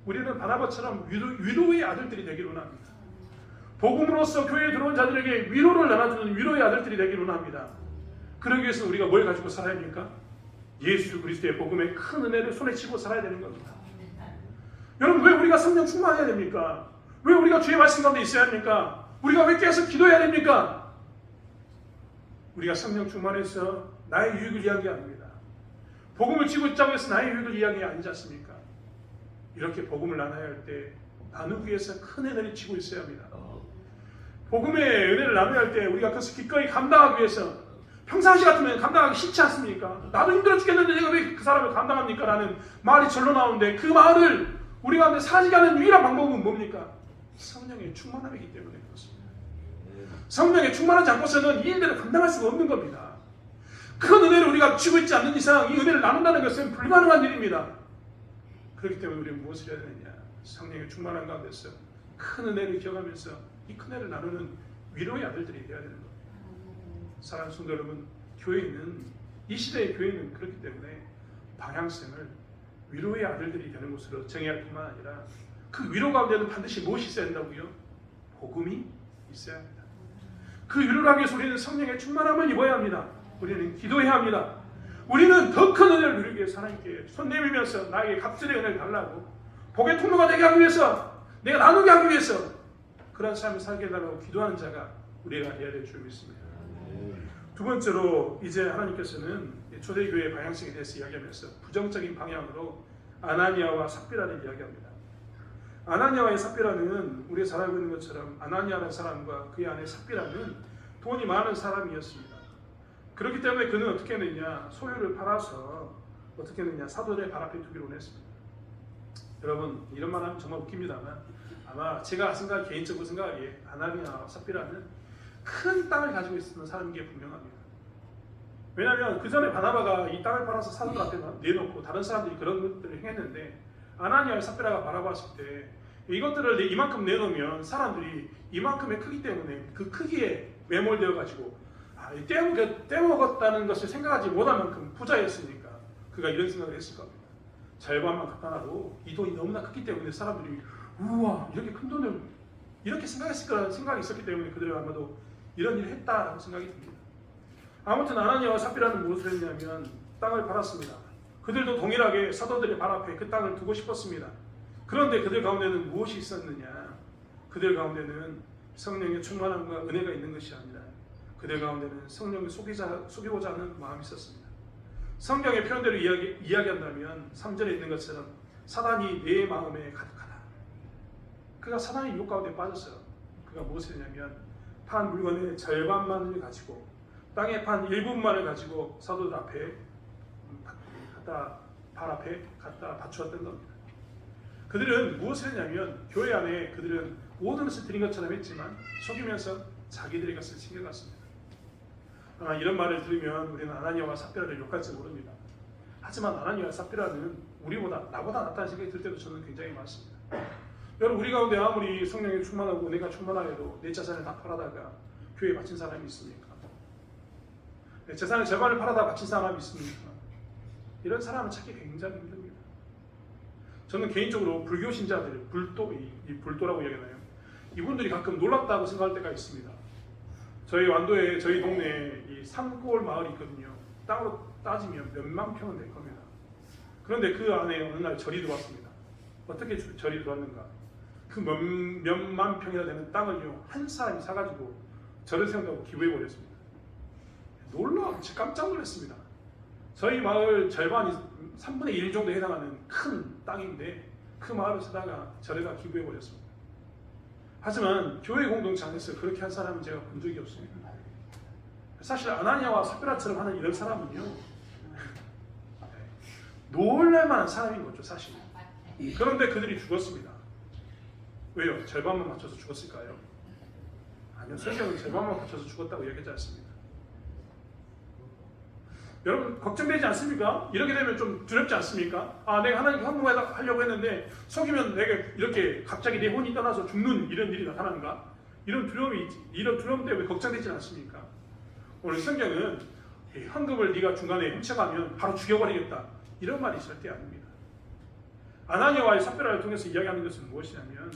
우리는 바나바처럼 위로의 아들들이 되기를 원합니다. 복음으로써 교회에 들어온 자들에게 위로를 나눠주는 위로의 아들들이 되기를 원합니다. 그러기 위해서 우리가 뭘 가지고 살아야 합니까? 예수 그리스도의 복음의 큰 은혜를 손에 쥐고 살아야 되는 겁니다. 여러분, 왜 우리가 성령 충만해야 됩니까? 왜 우리가 주의 말씀 가운데 있어야 합니까? 우리가 왜 깨어서 기도해야 됩니까? 우리가 성령 충만해서 나의 유익을 위한 게 아닙니다. 복음을 쥐고 있자고 해서 나의 유익을 위한 게 아니지 않습니까? 이렇게 복음을 나눠야 할 때 나누기 위해서 큰 은혜를 쥐고 있어야 합니다. 복음의 은혜를 나눠야 할 때 우리가 그것을 기꺼이 감당하기 위해서, 평상시 같으면 감당하기 싫지 않습니까? 나도 힘들어 죽겠는데 내가 왜 그 사람을 감당합니까? 라는 말이 절로 나오는데 그 말을 우리 가운데 사라지게 하는 유일한 방법은 뭡니까? 성령의 충만함이기 때문에 그렇습니다. 성령의 충만하지 않고서는 이 일들을 감당할 수가 없는 겁니다. 큰 은혜를 우리가 쥐고 있지 않는 이상 이 은혜를 나눈다는 것은 불가능한 일입니다. 그렇기 때문에 우리는 무엇을 해야 되느냐? 성령의 충만한 가운데서 큰 은혜를 기억하면서 이 큰 은혜를 나누는 위로의 아들들이 되어야 되는 겁니다. 사랑하는 성도 여러분, 교회는, 이 시대의 교회는 그렇기 때문에 방향성을 위로의 아들들이 되는 곳으로 정해야 할 뿐만 아니라 그 위로 가운데는 반드시 무엇이 있어야 된다고요? 복음이 있어야 합니다. 그 위로를 하기 위해서 우리는 성령의 충만함을 입어야 합니다. 우리는 기도해야 합니다. 우리는 더 큰 은혜를 누리기 위해서 하나님께 손 내밀면서 나에게 갑절의 은혜를 달라고, 복의 통로가 되게 하기 위해서, 내가 나누게 하기 위해서 그런 삶을 살게 해달라고 기도하는 자가 우리가 되어야 될 줄 믿습니다. 두 번째로, 이제 하나님께서는 초대교회의 방향성에 대해서 이야기하면서 부정적인 방향으로 아나니아와 삽비라를 이야기합니다. 아나니아와 삽비라는 우리가 잘 알고 있는 것처럼 아나니아라는 사람과 그의 아내 삽비라는 돈이 많은 사람이었습니다. 그렇기 때문에 그는 어떻게 했느냐, 소유를 팔아서 어떻게 했느냐, 사도들의 발 앞에 두기로 했습니다. 여러분, 이런 말 하면 정말 웃깁니다만 아마 제가 개인적으로 생각하기에 아나니아와 삽비라는 큰 땅을 가지고 있는 사람인 게 분명합니다. 왜냐하면 그 전에 바나바가 이 땅을 팔아서 사도들 앞에 내놓고 다른 사람들이 그런 것들을 행했는데, 아나니아와 삽비라가 바라봤을 때 이것들을 이만큼 내놓으면 사람들이 이만큼의 크기 때문에 그 크기에 매몰되어 가지고 떼먹었다는 것을 생각하지 못할 만큼 부자였으니까 그가 이런 생각을 했을 겁니다. 절반만 갖다 놔도 이 돈이 너무나 크기 때문에 사람들이 우와, 이렇게 큰 돈을 이렇게 생각했을 거라는 생각이 있었기 때문에 그들은 아마도 이런 일을 했다라고 생각이 듭니다. 아무튼 아나니아와 삽비라는 무엇을 했냐면 땅을 팔았습니다. 그들도 동일하게 사도들의 발 앞에 그 땅을 두고 싶었습니다. 그런데 그들 가운데는 무엇이 있었느냐? 그들 가운데는 성령의 충만함과 은혜가 있는 것이 아니라 그들 가운데는 성령을 속이고자 하는 마음이 있었습니다. 성경의 표현대로 이야기한다면 3절에 있는 것처럼 사단이 내 마음에 가득하다. 그가 사단의 유혹 가운데 빠졌어요. 그가 무엇을 했냐면 판 물건의 절반만을 가지고, 땅에 판 일부분만을 가지고 사도들 앞에 발 앞에 갖다 바추었던 겁니다. 그들은 무엇을 했냐면 교회 안에 그들은 모든 것을 드린 것처럼 했지만 속이면서 자기들의 것을 챙겨갔습니다. 이런 말을 들으면 우리는 아나니아와 삽비라를 욕할지 모릅니다. 하지만 아나니아와 삽비라는 나보다 낫다는 생각이 들 때도 저는 굉장히 많습니다. 여러분, 우리 가운데 아무리 성령이 충만하고 은혜가 충만하여도 내 재산을 다 팔아다가 교회에 바친 사람이 있습니까? 내 재산을 절반을 팔아다 바친 사람이 있습니까? 이런 사람을 찾기 굉장히 힘듭니다. 저는 개인적으로 불교 신자들, 불도라고 얘기하나요? 이분들이 가끔 놀랍다고 생각할 때가 있습니다. 저희 완도에, 저희 동네에 이 산골 마을이 있거든요. 땅으로 따지면 몇만 평은 될 겁니다. 그런데 그 안에 어느 날 절이 들어왔습니다. 어떻게 절이 들어왔는가? 그 몇만 평이나 되는 땅을요, 한 사람이 사가지고 절을 세운다고 기부해버렸습니다. 깜짝 놀랐습니다. 저희 마을 절반이 3분의 1 정도에 해당하는 큰 땅인데 그 마을을 사다가 절에다 기부해버렸습니다. 하지만 교회 공동체 안에서 그렇게 한 사람은 제가 본 적이 없습니다. 사실 아나니아와 삽비라처럼 하는 이런 사람은요, 놀랄만한 사람인 거죠, 사실. 그런데 그들이 죽었습니다. 왜요? 절반만 맞춰서 죽었을까요? 아니요, 성경은 절반만 맞춰서 죽었다고 얘기하지 않습니다. 여러분, 걱정되지 않습니까? 이렇게 되면 좀 두렵지 않습니까? 내가 하나님께 헌금하려고 했는데 속이면 내가 이렇게 갑자기 내 혼이 떠나서 죽는 이런 일이 나타나는가? 이런 두려움 때문에 걱정되지 않습니까? 오늘 성경은 헌금을 네가 중간에 훔쳐가면 바로 죽여버리겠다, 이런 말이 절대 아닙니다. 아나니아와의 삽비라를 통해서 이야기하는 것은 무엇이냐면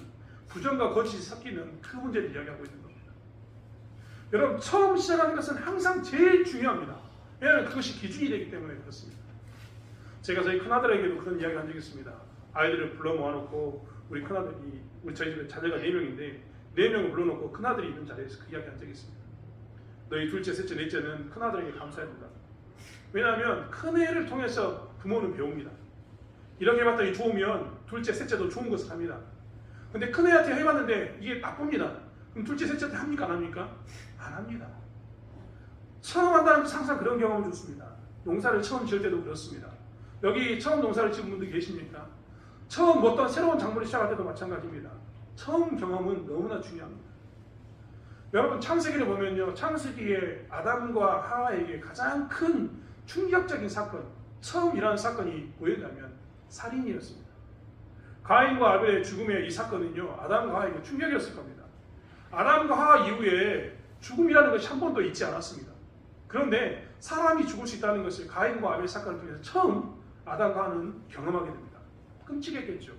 부정과 거짓이 섞이는 그 문제를 이야기하고 있는 겁니다. 여러분, 처음 시작하는 것은 항상 제일 중요합니다. 왜냐하면 그것이 기준이 되기 때문에 그렇습니다. 제가 저희 큰아들에게도 그런 이야기를 한 적이 있습니다. 아이들을 불러 모아놓고 우리 큰아들이, 저희 집에 자녀가 4명인데 4명을 불러놓고 큰아들이 있는 자리에서 그 이야기 한 적이 있습니다. 너희 둘째, 셋째, 넷째는 큰아들에게 감사해야 된다. 왜냐하면 큰애를 통해서 부모는 배웁니다. 이렇게 해봤더니 좋으면 둘째, 셋째도 좋은 것을 합니다. 근데 큰애한테 해봤는데 이게 나쁩니다. 그럼 둘째, 셋째한테 합니까? 안 합니까? 안 합니다. 처음 한다는 것은 항상 그런 경험을 줬습니다. 농사를 처음 지을 때도 그렇습니다. 여기 처음 농사를 지은 분들 계십니까? 처음 어떤 새로운 작물을 시작할 때도 마찬가지입니다. 처음 경험은 너무나 중요합니다. 여러분, 창세기를 보면요, 창세기에 아담과 하와에게 가장 큰 충격적인 사건, 처음 일어난 사건이 뭐였냐면 살인이었습니다. 가인과 아벨의 죽음의 이 사건은요, 아담과 하와에게 충격이었을 겁니다. 아담과 하와 이후에 죽음이라는 것이 한 번도 있지 않았습니다. 그런데 사람이 죽을 수 있다는 것을 가인과 아벨 사건을 통해서 처음 아담과 하와는 경험하게 됩니다. 끔찍했겠죠.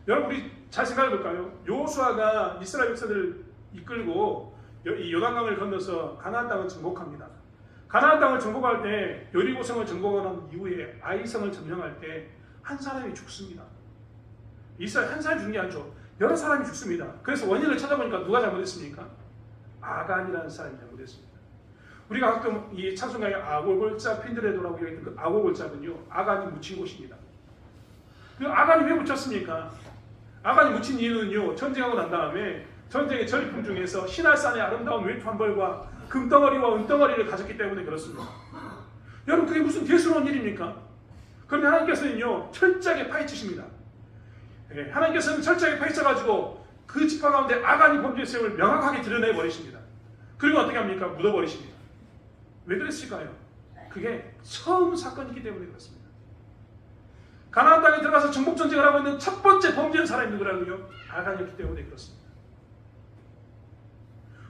여러분, 우리 잘 생각해 볼까요? 여호수아가 이스라엘 백성들을 이끌고 이 요단강을 건너서 가나안 땅을 정복합니다. 가나안 땅을 정복할 때 여리고성을 정복한 이후에 아이성을 점령할 때 한 사람이 죽습니다. 이스라엘 한 사람이 죽는 게 아니죠. 여러 사람이 죽습니다. 그래서 원인을 찾아보니까 누가 잘못했습니까? 아간이라는 사람이 잘못했습니다. 우리가 가끔 이 찬송가에 아골골자 핀드레도라고 얘기했던 그 아골골자는요, 아간이 묻힌 곳입니다. 그 아간이 왜 묻혔습니까? 아간이 묻힌 이유는요, 전쟁하고 난 다음에 전쟁의 전리품 중에서 시날산의 아름다운 외투 한 벌과 금덩어리와 은덩어리를 가졌기 때문에 그렇습니다. 여러분, 그게 무슨 대수로운 일입니까? 그런데 하나님께서는요, 철저하게 파헤치십니다. 하나님께서는 철저하게 파헤쳐가지고 그 지파 가운데 아간이 범죄했음을 명확하게 드러내버리십니다. 그리고 어떻게 합니까? 묻어버리십니다. 왜 그랬을까요? 그게 처음 사건이기 때문에 그렇습니다. 가나안 땅에 들어가서 정복전쟁을 하고 있는 첫 번째 범죄한 사람이 누구라고요? 아간이었기 때문에 그렇습니다.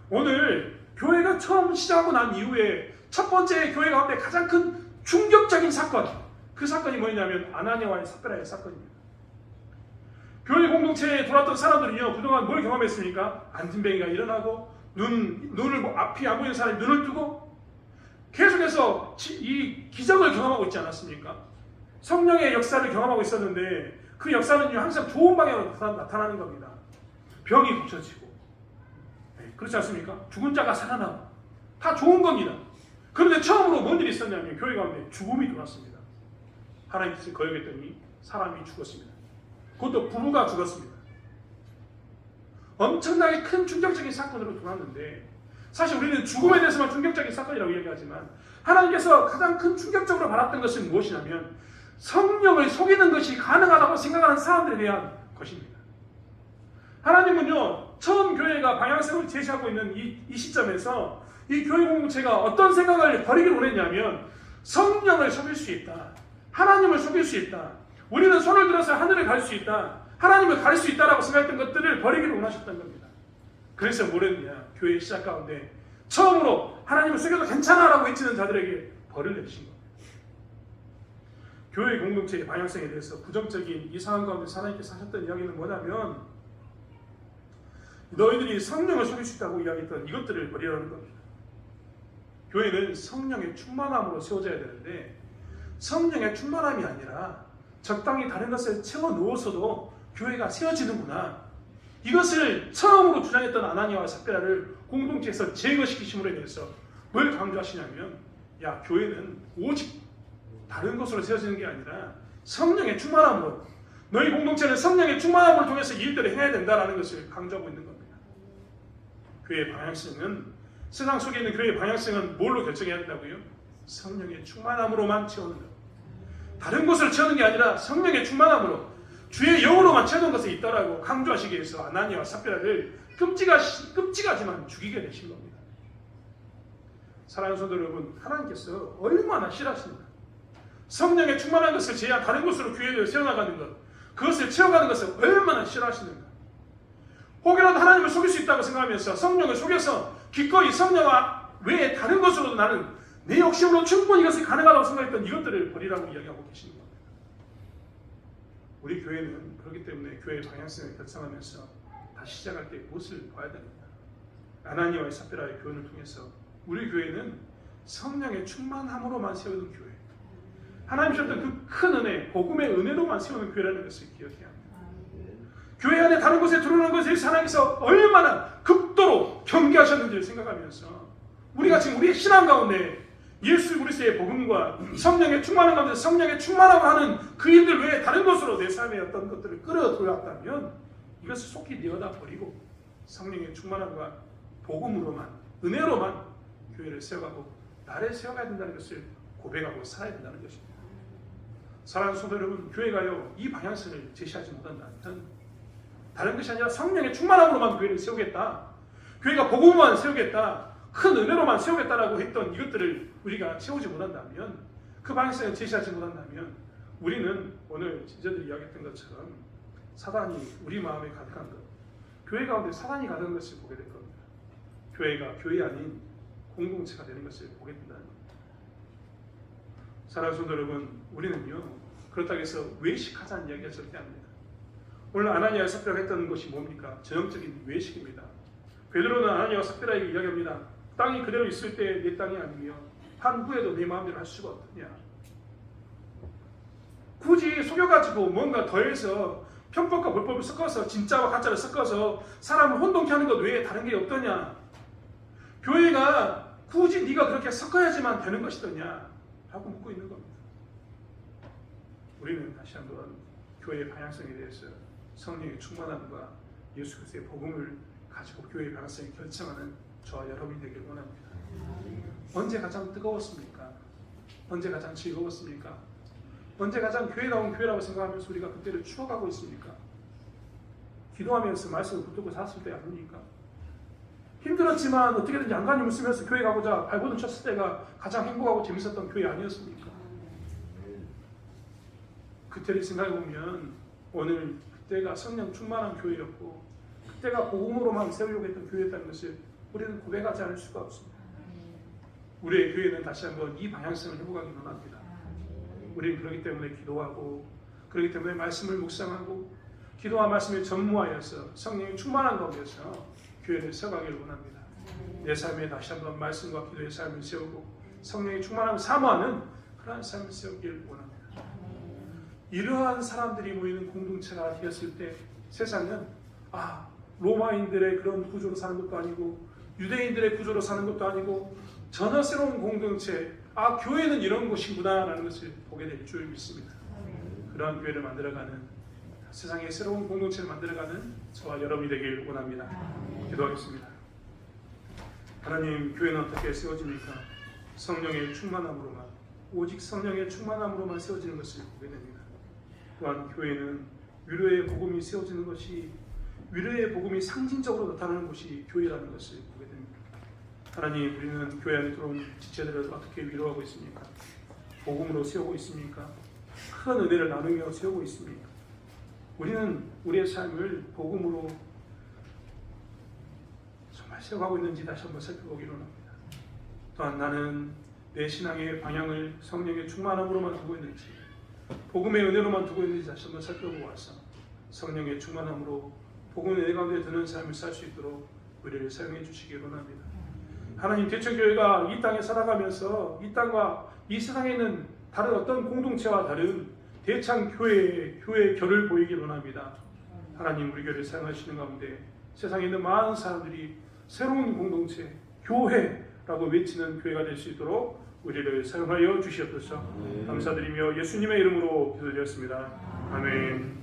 오늘 교회가 처음 시작하고 난 이후에 첫 번째 교회 가운데 가장 큰 충격적인 사건, 그 사건이 뭐냐면 아나니아와의 삽베라의 사건입니다. 교회 공동체에 들어왔던 사람들은요, 그동안 뭘 경험했습니까? 안진뱅이가 일어나고 눈을 앞이 안 보이는 사람이 눈을 뜨고 계속해서 이 기적을 경험하고 있지 않았습니까? 성령의 역사를 경험하고 있었는데 그 역사는요, 항상 좋은 방향으로 나타나는 겁니다. 병이 고쳐지고, 그렇지 않습니까? 죽은 자가 살아나고, 다 좋은 겁니다. 그런데 처음으로 뭔 일이 있었냐면 교회 가운데 죽음이 들어왔습니다. 하나님께서 거역했더니 사람이 죽었습니다. 그것도 부부가 죽었습니다. 엄청나게 큰 충격적인 사건으로 들어왔는데, 사실 우리는 죽음에 대해서만 충격적인 사건이라고 얘기하지만 하나님께서 가장 큰 충격적으로 바랐던 것은 무엇이냐면 성령을 속이는 것이 가능하다고 생각하는 사람들에 대한 것입니다. 하나님은요, 처음 교회가 방향성을 제시하고 있는 이 시점에서 이 교회 공동체가 어떤 생각을 버리기를 원했냐면 성령을 속일 수 있다, 하나님을 속일 수 있다, 우리는 손을 들어서 하늘을 갈 수 있다, 하나님을 갈 수 있다라고 생각했던 것들을 버리기를 원하셨던 겁니다. 그래서 뭐랬냐, 교회 시작 가운데 처음으로 하나님을 속여도 괜찮아라고 외치는 자들에게 벌을 내리신 겁니다. 교회 공동체의 방향성에 대해서 부정적인 이 상황 가운데 하나님께서 하셨던 이야기는 뭐냐면 너희들이 성령을 속일 수 있다고 이야기했던 이것들을 버리라는 겁니다. 교회는 성령의 충만함으로 세워져야 되는데 성령의 충만함이 아니라 적당히 다른 것을 채워 넣어서도 교회가 세워지는구나, 이것을 처음으로 주장했던 아나니아와 삽베라를 공동체에서 제거시키심으로 인해서 뭘 강조하시냐면, 야, 교회는 오직 다른 것으로 세워지는 게 아니라 성령의 충만함으로, 너희 공동체는 성령의 충만함을 통해서 이 일들을 해야 된다는 것을 강조하고 있는 겁니다. 교회의 방향성은, 세상 속에 있는 교회의 방향성은 뭘로 결정해야 된다고요? 성령의 충만함으로만 채우는 것. 다른 것을 채우는 게 아니라 성령의 충만함으로, 주의 영으로만 채우는 것이 있다라고 강조하시기 위해서 아나니아와 삽베라를 끔찍하지만 죽이게 되신 겁니다. 사랑하는 성도 여러분, 하나님께서 얼마나 싫어하십니까? 성령의 충만한 것을 제한 다른 곳으로 교회를 세워나가는 것, 그것을 채워가는 것을 얼마나 싫어하시는가. 혹여라도 하나님을 속일 수 있다고 생각하면서 성령을 속여서 기꺼이 성령 외에 다른 것으로도 나는 내 욕심으로 충분히 이것이 가능하다고 생각했던 이것들을 버리라고 이야기하고 계시는 겁니다. 우리 교회는 그렇기 때문에 교회의 방향성을 결정하면서 다시 시작할 때 무엇을 봐야 됩니다. 아나니아와 삽베라의 교훈을 통해서 우리 교회는 성령의 충만함으로만 세우는 교회, 하나님 주셨던 그 큰 은혜, 복음의 은혜로만 세우는 교회라는 것을 기억해야 합니다. 교회 안에 다른 곳에 들어오는 것에 대해서 하나님께서 얼마나 극도로 경계하셨는지를 생각하면서 우리가 지금 우리의 신앙 가운데 예수 그리스도의 복음과 성령의 충만함 가운데 성령의 충만함을 하는 그 일들 외에 다른 것으로 내 삶의 어떤 것들을 끌어들여왔다면 이것을 속히 내어다 버리고 성령의 충만함과 복음으로만, 은혜로만 교회를 세워가고 나를 세워가야 된다는 것을 고백하고 살아야 된다는 것입니다. 사랑하는 성도 여러분, 교회가요, 이 방향성을 제시하지 못한다면 다른 것이 아니라 성령의 충만함으로만 교회를 세우겠다, 교회가 복음만 세우겠다, 큰 은혜로만 세우겠다라고 했던 이것들을 우리가 채우지 못한다면, 그 방향성을 제시하지 못한다면 우리는 오늘 지저들이 이야기했던 것처럼 사단이 우리 마음에 가득한 것, 교회 가운데 사단이 가득한 것을 보게 될 겁니다. 교회가 교회 아닌 공동체가 되는 것을 보게 된다는 겁니다. 사랑하는 성도 여러분, 우리는요, 그렇다고 해서 외식하자는 이야기가 절대 아닙니다. 오늘 아나니아와 삽베라가 했던 것이 뭡니까? 전형적인 외식입니다. 베드로는 아나니아와 삽베라에게 이야기합니다. 땅이 그대로 있을 때 내 땅이 아니며 한 후에도 내 마음대로 할 수가 없느냐. 굳이 속여가지고 뭔가 더해서 편법과 불법을 섞어서 진짜와 가짜를 섞어서 사람을 혼동케 하는 것 외에 다른 게 없더냐. 교회가 굳이 네가 그렇게 섞어야지만 되는 것이더냐 라고 묻고 있는 겁니다. 우리는 다시 한번 교회의 방향성에 대해서 성령의 충만함과 예수 그리스도의 복음을 가지고 교회의 방향성을 결정하는 저와 여러분이 되길 원합니다. 언제 가장 뜨거웠습니까? 언제 가장 즐거웠습니까? 언제 가장 교회다운 교회라고 생각하면서 우리가 그때를 추억하고 있습니까? 기도하면서 말씀을 붙들고 살았을 때 아닙니까? 힘들었지만 어떻게든지 안간힘을 웃으면서 교회 가고자 발버둥 쳤을 때가 가장 행복하고 재밌었던 교회 아니었습니까? 그때를 생각해보면 오늘 그때가 성령 충만한 교회였고 그때가 복음으로만 세우려고 했던 교회였다는 것을 우리는 고백하지 않을 수가 없습니다. 우리의 교회는 다시 한번 이 방향성을 회복하기 원합니다. 우리는 그렇기 때문에 기도하고 그렇기 때문에 말씀을 묵상하고 기도와 말씀을 전무하여서 성령이 충만한 가운데서 교회를 세워가기를 원합니다. 내 삶에 다시 한번 말씀과 기도의 삶을 세우고 성령이 충만함을 사모하는 그러한 삶을 세우기를 원합니다. 이러한 사람들이 모이는 공동체가 되었을 때 세상은 로마인들의 그런 구조로 사는 것도 아니고 유대인들의 구조로 사는 것도 아니고 전혀 새로운 공동체, 교회는 이런 곳이구나 라는 것을 보게 될 줄 믿습니다. 그러한 교회를 만들어가는 세상의 새로운 공동체를 만들어가는 저와 여러분이 되길 원합니다. 기도하겠습니다. 하나님, 교회는 어떻게 세워집니까? 성령의 충만함으로만, 오직 성령의 충만함으로만 세워지는 것을 보게 됩니다. 또한 교회는 위로의 복음이 세워지는 것이, 위로의 복음이 상징적으로 나타나는 것이 교회라는 것을 보게 됩니다. 하나님, 우리는 교회 안에 들어온 지체들을 어떻게 위로하고 있습니까? 복음으로 세우고 있습니까? 큰 은혜를 나누며 세우고 있습니까? 우리는 우리의 삶을 복음으로 정말 세워가고 있는지 다시 한번 살펴보기로 합니다. 또한 나는 내 신앙의 방향을 성령의 충만함으로만 두고 있는지 복음의 은혜로만 두고 있는지 다시 한번 살펴보아서 성령의 충만함으로 복음의 은혜 가운데 드는 삶을 살 수 있도록 우리를 사용해 주시기 원합니다. 하나님, 대천교회가 이 땅에 살아가면서 이 땅과 이 세상에 있는 다른 어떤 공동체와 다른 대창 교회의 결을 보이기 원합니다. 하나님, 우리 교회를 사용하시는 가운데 세상에 있는 많은 사람들이 새로운 공동체, 교회라고 외치는 교회가 될 수 있도록 우리를 사용하여 주시옵소서. 감사드리며 예수님의 이름으로 기도드렸습니다. 아멘.